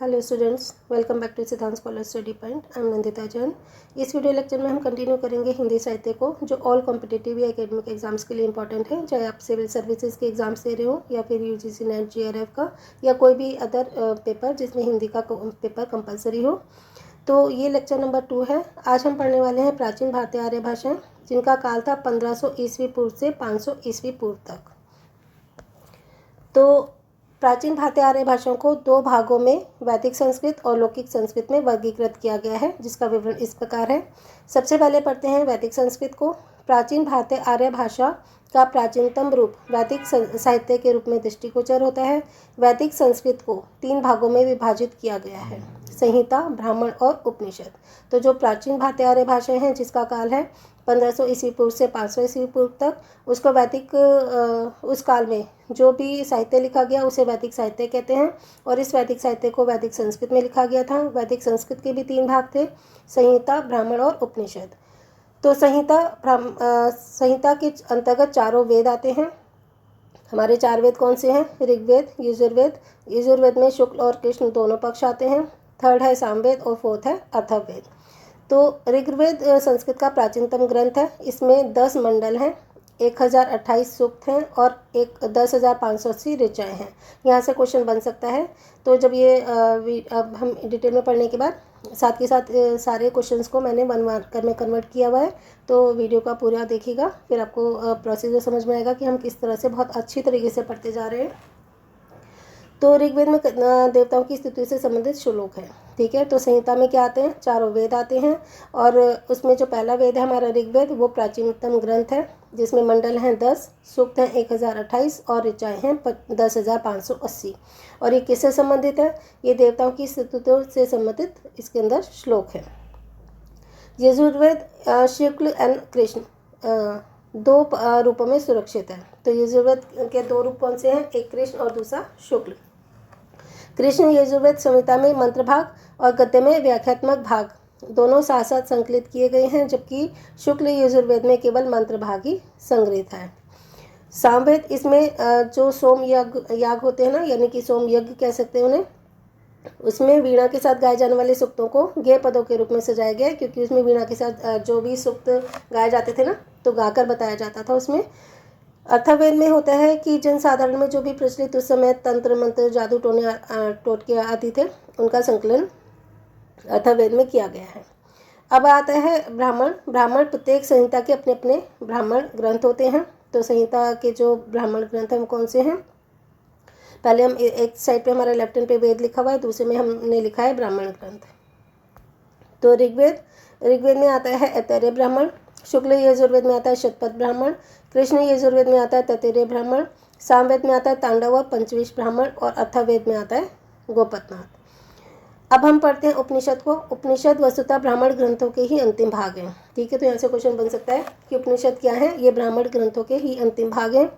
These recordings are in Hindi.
Hello students, welcome back to Siddhant scholar study point. I am Nandita Jain. इस वीडियो लेक्चर में हम कंटिन्यू करेंगे हिंदी साहित्य को, जो ऑल कॉम्पिटिटिव या एकेडमिक एग्जाम्स के लिए इंपॉर्टेंट है, चाहे आप सिविल सर्विसेज के एग्जाम्स दे रहे हो या फिर यूजीसी नेट जेआरएफ का या कोई भी अदर पेपर जिसमें हिंदी का पेपर कंपलसरी हो। तो ये लेक्चर नंबर 2 है। आज हम पढ़ने वाले हैं प्राचीन भारतीय आर्य भाषाएं, जिनका काल था 1500 ईस्वी पूर्व से 500 ईस्वी पूर्व तक। तो प्राचीन भारतीय आर्य भाषाओं को दो भागों में वैदिक संस्कृत और लौकिक संस्कृत में वर्गीकृत किया गया है, जिसका विवरण इस प्रकार है। सबसे पहले पढ़ते हैं वैदिक संस्कृत को। प्राचीन भारतीय आर्य भाषा का प्राचीनतम रूप वैदिक साहित्य के रूप में दृष्टिगोचर होता है। वैदिक संस्कृत को 3 भागों में विभाजित किया गया है: संहिता, ब्राह्मण और उपनिषद। तो जो प्राचीन भारतीय आर्य भाषाएं हैं, जिसका काल है 1500 ईस्वी पूर्व से 500 ईस्वी पूर्व तक, उसको वैदिक उस काल में जो भी साहित्य लिखा गया उसे वैदिक साहित्य कहते हैं। और इस वैदिक साहित्य को वैदिक संस्कृत में लिखा गया था। वैदिक संस्कृत के भी 3 भाग थे: संहिता, ब्राह्मण और उपनिषद। तो संहिता के अंतर्गत चारों वेद आते हैं। हमारे 4 वेद कौन से हैं? ऋग्वेद, यजुर्वेद। यजुर्वेद में शुक्ल और कृष्ण दोनों पक्ष आते हैं। थर्ड है सामवेद और फोर्थ है अथर्ववेद। तो ऋग्वेद संस्कृत का प्राचीनतम ग्रंथ है। इसमें 10 मंडल हैं, 1028 सूक्त हैं और 10,580 ऋचाएँ हैं। यहाँ से क्वेश्चन बन सकता है। तो जब ये अब हम डिटेल में पढ़ने के बाद साथ के साथ सारे क्वेश्चंस को मैंने 1 मार्कर में कन्वर्ट किया हुआ है। तो वीडियो का पूरा देखिएगा, फिर आपको प्रोसीजर समझ में आएगा कि हम किस तरह से बहुत अच्छी तरीके से पढ़ते जा रहे हैं। तो ऋग्वेद में देवताओं की स्तुति से संबंधित श्लोक है। ठीक है। तो संहिता में क्या आते हैं? चारों वेद आते हैं। और उसमें जो पहला वेद है हमारा ऋग्वेद, वो प्राचीनतम ग्रंथ है, जिसमें मंडल हैं 10, सूक्त हैं 1028 और ऋचाएँ हैं 10,580। और ये किससे संबंधित है? ये देवताओं की स्तुतियों से संबंधित इसके अंदर श्लोक है। यजुर्वेद शुक्ल एंड कृष्ण 2 रूपों में सुरक्षित है। तो यजुर्वेद के 2 रूप कौन से हैं? एक कृष्ण और दूसरा शुक्ल। कृष्ण यजुर्वेद संहिता में मंत्र भाग और गद्य में व्याख्यात्मक भाग दोनों साथ साथ संकलित किए गए हैं, जबकि शुक्ल यजुर्वेद में केवल मंत्र भाग ही संग्रहित है। सामवेद, इसमें जो सोम याग होते हैं ना, यानी कि सोम यज्ञ कह सकते हैं उन्हें, उसमें वीणा के साथ गाए जाने वाले सूक्तों को गेय पदों के रूप में सजाया गया है, क्योंकि उसमें वीणा के साथ जो भी सूक्त गाए जाते थे ना, तो गाकर बताया जाता था उसमें। अथर्ववेद में होता है कि जनसाधारण में जो भी प्रचलित उस समय तंत्र मंत्र जादू टोटके आदि थे, उनका संकलन अथर्ववेद में किया गया है। अब आता है ब्राह्मण। ब्राह्मण प्रत्येक संहिता के अपने अपने ब्राह्मण ग्रंथ होते हैं। तो संहिता के जो ब्राह्मण ग्रंथ हैं वो कौन से हैं? पहले हम एक साइड पे हमारा लेफ्ट हैंड पे वेद लिखा हुआ है, दूसरे में हमने लिखा है ब्राह्मण ग्रंथ। तो ऋग्वेद में आता है ऐतरेय ब्राह्मण, शुक्ल यजुर्वेद में आता है शतपथ ब्राह्मण, कृष्ण यजुर्वेद में आता है तैत्तिरीय ब्राह्मण, सामवेद में आता है तांडव व पंचविंश ब्राह्मण और अथर्ववेद में आता है गोपनाथ। अब हम पढ़ते हैं उपनिषद को। उपनिषद वस्तुतः ब्राह्मण ग्रंथों के ही अंतिम भाग हैं। ठीक है। तो यहाँ से क्वेश्चन बन सकता है कि उपनिषद क्या है? ये ब्राह्मण ग्रंथों के ही अंतिम भाग हैं।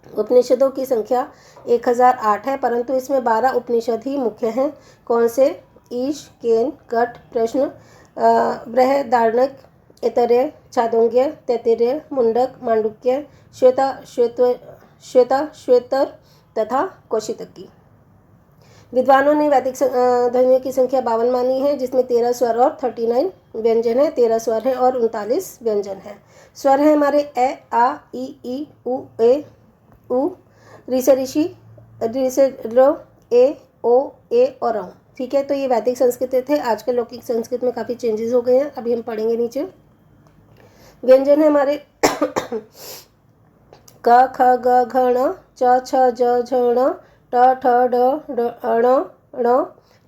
उपनिषदों की संख्या 1008 है, परंतु इसमें 12 उपनिषद ही मुख्य हैं। कौन से? ईश, केन, कट, प्रश्न, बृहदारण्यक, ऐतरेय, छांदोग्य, तैत्तिरीय, मुंडक, मांडुक्य, श्वेतर तथा कौशितकी। विद्वानों ने वैदिक ध्वनियों की संख्या 52 मानी है, जिसमें 13 स्वर और 39 व्यंजन है। 13 स्वर है और 39 व्यंजन है। स्वर है हमारे ए, आ, ई, उ, ए, उ, ऋषि, रो, ए, ओ, ए और औ। ठीक है। तो ये वैदिक संस्कृत थे। आजकल लौकिक संस्कृत में काफ़ी चेंजेस हो गए हैं, अभी हम पढ़ेंगे नीचे। व्यंजन है हमारे क, ख, ग, घ, ण, च, छ, ज, झ, ण, ट, ठ, ड, ण,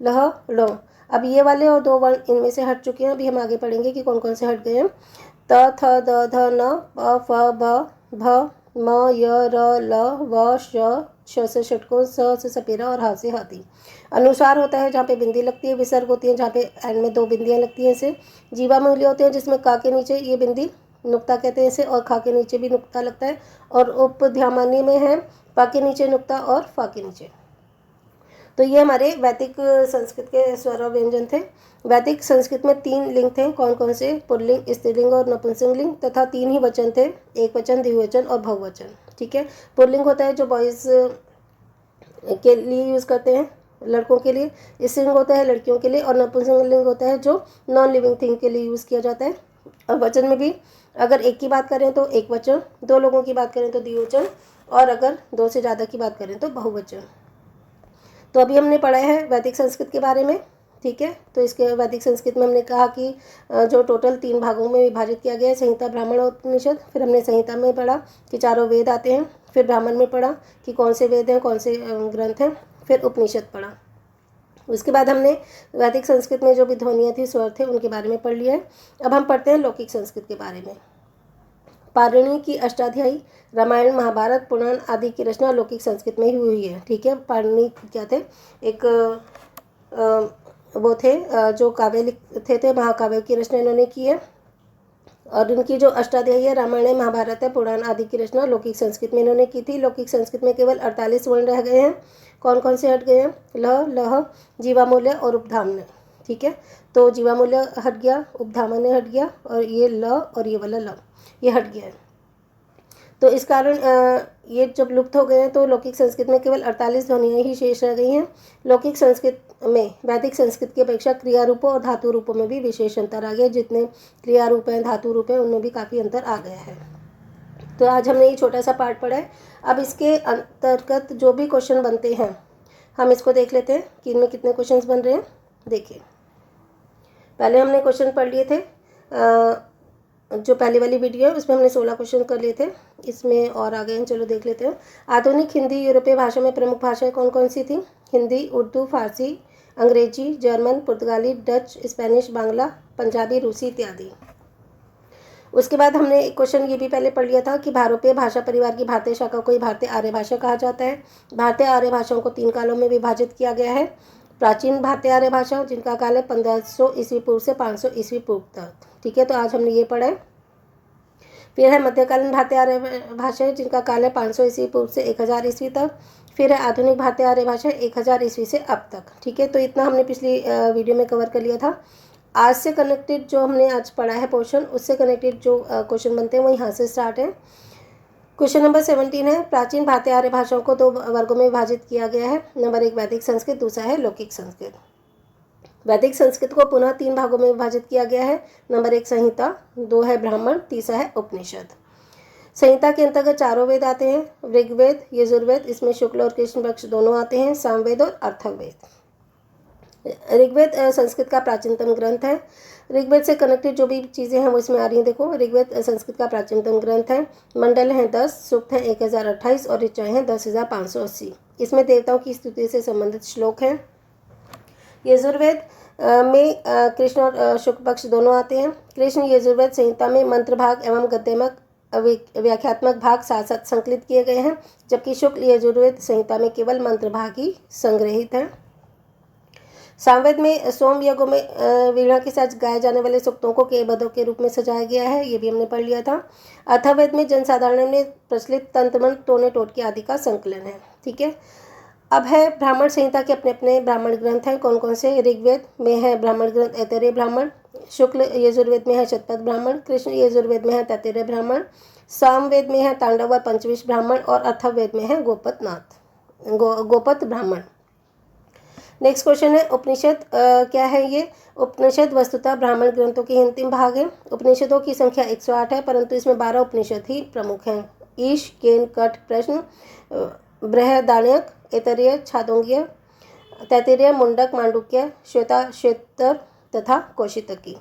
लह, ण। अब ये वाले और 2 वर्ण इनमें से हट चुके हैं। अभी हम आगे पढ़ेंगे कि कौन कौन से हट गए हैं। त, थ, द, ध, न, प, फ, ब, भ, म, य, र, ल, व, श से षटकोण, स से सपेरा और हा से हाथी। अनुसार होता है जहाँ पे बिंदी लगती है। विसर्ग होती है जहाँ पे एंड में 2 बिंदियाँ लगती हैं। इसे जीवा मूल्य होते हैं, जिसमें का के नीचे ये बिंदी नुक्ता कहते हैं इसे, और खा के नीचे भी नुक्ता लगता है। और उपध्यामानी में है पा के नीचे नुक्ता और फा के नीचे। तो ये हमारे वैदिक संस्कृत के स्वर और व्यंजन थे। वैदिक संस्कृत में 3 लिंग थे। कौन कौन से? पुल्लिंग, स्त्रीलिंग और नपुंसक लिंग, तथा 3 ही वचन थे: एक वचन, द्विवचन और बहुवचन। ठीक है। पुल्लिंग होता है जो बॉयज़ के लिए यूज़ करते हैं, लड़कों के लिए स्त्रीलिंग होता है लड़कियों के लिए, और नपुंसकलिंग होता है जो नॉन लिविंग थिंग के लिए यूज़ किया जाता है। और वचन में भी अगर एक की बात करें तो एक वचन, दो लोगों की बात करें तो द्विवचन, और अगर दो से ज़्यादा की बात करें तो बहुवचन। तो अभी हमने पढ़ा है वैदिक संस्कृत के बारे में, ठीक है। तो इसके वैदिक संस्कृत में हमने कहा कि जो टोटल 3 भागों में विभाजित किया गया है, संहिता, ब्राह्मण और उपनिषद। फिर हमने संहिता में पढ़ा कि चारों वेद आते हैं, फिर ब्राह्मण में पढ़ा कि कौन से वेद हैं, कौन से ग्रंथ हैं, फिर उपनिषद पढ़ा। उसके बाद हमने वैदिक संस्कृत में जो भी ध्वनियाँ थी, स्वर थे, उनके बारे में पढ़ लिया है। अब हम पढ़ते हैं लौकिक संस्कृत के बारे में। पाणिनि की अष्टाध्यायी, रामायण, महाभारत, पुराण आदि की रचना लौकिक संस्कृत में ही हुई है, ठीक है। पाणिनि क्या थे, एक वो थे जो काव्य लिखते थे, महाकाव्य की रचना इन्होंने की है। और इनकी जो अष्टाध्यायी है, रामायण है, महाभारत है, पुराण आदि की रचना लौकिक संस्कृत में इन्होंने की थी। लौकिक संस्कृत में केवल 48 वर्ण रह गए हैं। कौन कौन से हट गए हैं? ल, लह, जीवामूल्य और उपधाम्य, ठीक है। तो जीवामूल्य हट गया, उपधाम्य हट गया, और ये ल और ये वाला ल ये हट गया है। तो इस कारण ये जब लुप्त हो गए हैं तो लौकिक संस्कृत में केवल 48 ध्वनियाँ ही शेष रह गई हैं। लौकिक संस्कृत में वैदिक संस्कृत की अपेक्षा क्रिया रूपों और धातु रूपों में भी विशेष अंतर आ गया। जितने क्रिया रूप हैं, धातु रूप हैं, उनमें भी काफ़ी अंतर आ गया है। तो आज हमने ये छोटा सा पार्ट पढ़ा है। अब इसके अंतर्गत जो भी क्वेश्चन बनते हैं हम इसको देख लेते हैं कि इनमें कितने क्वेश्चन बन रहे हैं। देखिए, पहले हमने क्वेश्चन पढ़ लिए थे, जो पहली वाली वीडियो है उसमें हमने 16 क्वेश्चन कर लिए थे, इसमें और आ गए हैं। चलो देख लेते हैं। आधुनिक हिंदी यूरोपीय भाषा में प्रमुख भाषाएं कौन कौन सी थी? हिंदी, उर्दू, फारसी, अंग्रेजी, जर्मन, पुर्तगाली, डच, स्पेनिश, बांग्ला, पंजाबी, रूसी इत्यादि। उसके बाद हमने एक क्वेश्चन ये भी पहले पढ़ लिया था कि भारतीय भाषा परिवार की भारतीय शाखा को ही भारतीय आर्य भाषा कहा जाता है। भारतीय आर्य भाषाओं को 3 कालों में विभाजित किया गया है। प्राचीन भारतीय आर्य भाषा, जिनका काल है 1500 ईस्वी पूर्व से 500 ईस्वी पूर्व तक, ठीक है। तो आज हमने ये पढ़ा है। फिर है मध्यकालीन भारतीय आर्य भाषा, जिनका काल है 500 ईस्वी पूर्व से 1000 ईस्वी तक। फिर है आधुनिक भारतीय आर्य भाषा, 1000 ईस्वी से अब तक, ठीक है। तो इतना हमने पिछली वीडियो में कवर कर लिया था। आज से कनेक्टेड जो हमने आज पढ़ा है पोर्शन, उससे कनेक्टेड जो क्वेश्चन बनते हैं वो यहाँ से स्टार्ट है। क्वेश्चन नंबर 17 है, प्राचीन भारतीय आर्य भाषाओं को 2 वर्गों में विभाजित किया गया है। नंबर 1 वैदिक संस्कृत, दूसरा है लौकिक संस्कृत। वैदिक संस्कृत को पुनः 3 भागों में विभाजित किया गया है। नंबर 1 संहिता, 2 है ब्राह्मण, तीसरा है उपनिषद। संहिता के अंतर्गत चारों वेद आते हैं, ऋग्वेद, यजुर्वेद, इसमें शुक्ल और कृष्ण पक्ष दोनों आते हैं, सामवेद और अथर्ववेद। ऋग्वेद संस्कृत का प्राचीनतम ग्रंथ है। ऋग्वेद से कनेक्टेड जो भी चीज़ें हैं वो इसमें आ रही हैं। देखो, ऋग्वेद संस्कृत का प्राचीनतम ग्रंथ है। मंडल हैं 10, सूक्त हैं 1028 और ऋचाएँ हैं 10,580। इसमें देवताओं की स्तुति से संबंधित श्लोक हैं। यजुर्वेद में कृष्ण और शुक्ल पक्ष दोनों आते हैं। कृष्ण यजुर्वेद संहिता में मंत्र भाग एवं गद्यमक व्याख्यात्मक भाग साथ साथ संकलित किए गए हैं, जबकि शुक्ल यजुर्वेद संहिता में केवल मंत्र भाग ही संग्रहित है। सामवेद में सोम यज्ञों में वीणा के साथ गाए जाने वाले सूक्तों को केयबद्धों के रूप में सजाया गया है, ये भी हमने पढ़ लिया था। अथर्ववेद में जनसाधारण में प्रचलित तंत्र मंत्र, टोने टोटके आदि का संकलन है, ठीक है। अब है ब्राह्मण संहिता के अपने अपने ब्राह्मण ग्रंथ हैं। कौन कौन से? ऋग्वेद में है ब्राह्मण ग्रंथ ऐतरेय ब्राह्मण, शुक्ल यजुर्वेद में है शतपथ ब्राह्मण, कृष्ण यजुर्वेद में है तैत्तिरीय ब्राह्मण, सामवेद में है तांडव और पंचविंश ब्राह्मण, और अथर्ववेद में है गोपत ब्राह्मण। नेक्स्ट क्वेश्चन है उपनिषद क्या है? ये उपनिषद वस्तुतः ब्राह्मण ग्रंथों के अंतिम भाग है। उपनिषदों की संख्या 108 है, परंतु इसमें 12 उपनिषद ही प्रमुख हैं। ईश, केन, कठ, प्रश्न, बृहदारण्यक, ऐतरेय, छांदोग्य, तैत्तिरीय, मुंडक, मांडुक्य, श्वेतर तथा कौशितकी।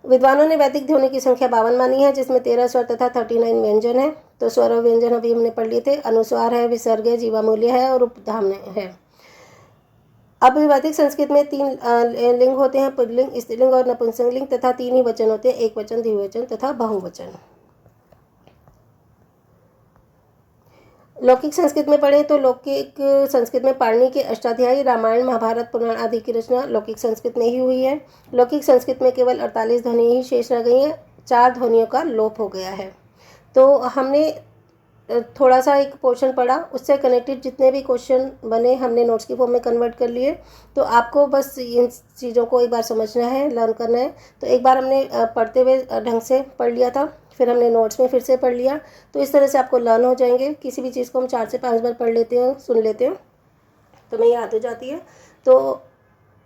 विद्वानों ने वैदिक ध्वनि की संख्या 52 मानी है, जिसमें 13 स्वर तथा 39 व्यंजन है। तो स्वर और व्यंजन अभी हमने पढ़ लिए थे। अनुस्वार है, विसर्ग है, जीवामूल्य है और उपधाम्य है। अब वैदिक संस्कृत में 3 लिंग होते हैं, पुल्लिंग, स्त्रीलिंग और नपुंसकलिंग, तथा 3 ही वचन होते हैं, एक वचन, द्विवचन तथा बहुवचन। लौकिक संस्कृत में पढ़ें तो लौकिक संस्कृत में पाणिनि के अष्टाध्यायी, रामायण, महाभारत, पुराण आदि की रचना लौकिक संस्कृत में ही हुई है। लौकिक संस्कृत में केवल 48 ध्वनियाँ ही शेष रह गई हैं, 4 ध्वनियों का लोप हो गया है। तो हमने थोड़ा सा एक पोर्शन पढ़ा, उससे कनेक्टेड जितने भी क्वेश्चन बने हमने नोट्स की फॉर्म में कन्वर्ट कर लिए। तो आपको बस इन चीज़ों को एक बार समझना है, लर्न करना है। तो एक बार हमने पढ़ते हुए ढंग से पढ़ लिया था, फिर हमने नोट्स में फिर से पढ़ लिया। तो इस तरह से आपको लर्न हो जाएंगे। किसी भी चीज़ को हम 4 से 5 बार पढ़ लेते हैं, सुन लेते हैं, तो हमें याद हो जाती है। तो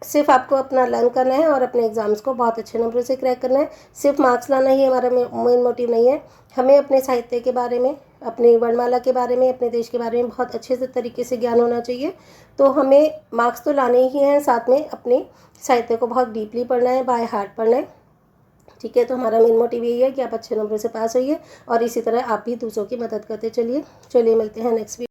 सिर्फ आपको अपना लर्न करना है और अपने एग्ज़ाम्स को बहुत अच्छे नंबरों से क्रैक करना है। सिर्फ मार्क्स लाना ही हमारा मेन मोटिव नहीं है। हमें अपने साहित्य के बारे में, अपनी वर्णमाला के बारे में, अपने देश के बारे में बहुत अच्छे से तरीके से ज्ञान होना चाहिए। तो हमें मार्क्स तो लाने ही हैं, साथ में अपने साहित्य को बहुत डीपली पढ़ना है, बाय हार्ट पढ़ना है। ठीक है, तो हमारा मेन मोटिव यही है कि आप अच्छे नंबरों से पास होइए और इसी तरह आप भी दूसरों की मदद करते चलिए। चलिए मिलते हैं नेक्स्ट वीडियो।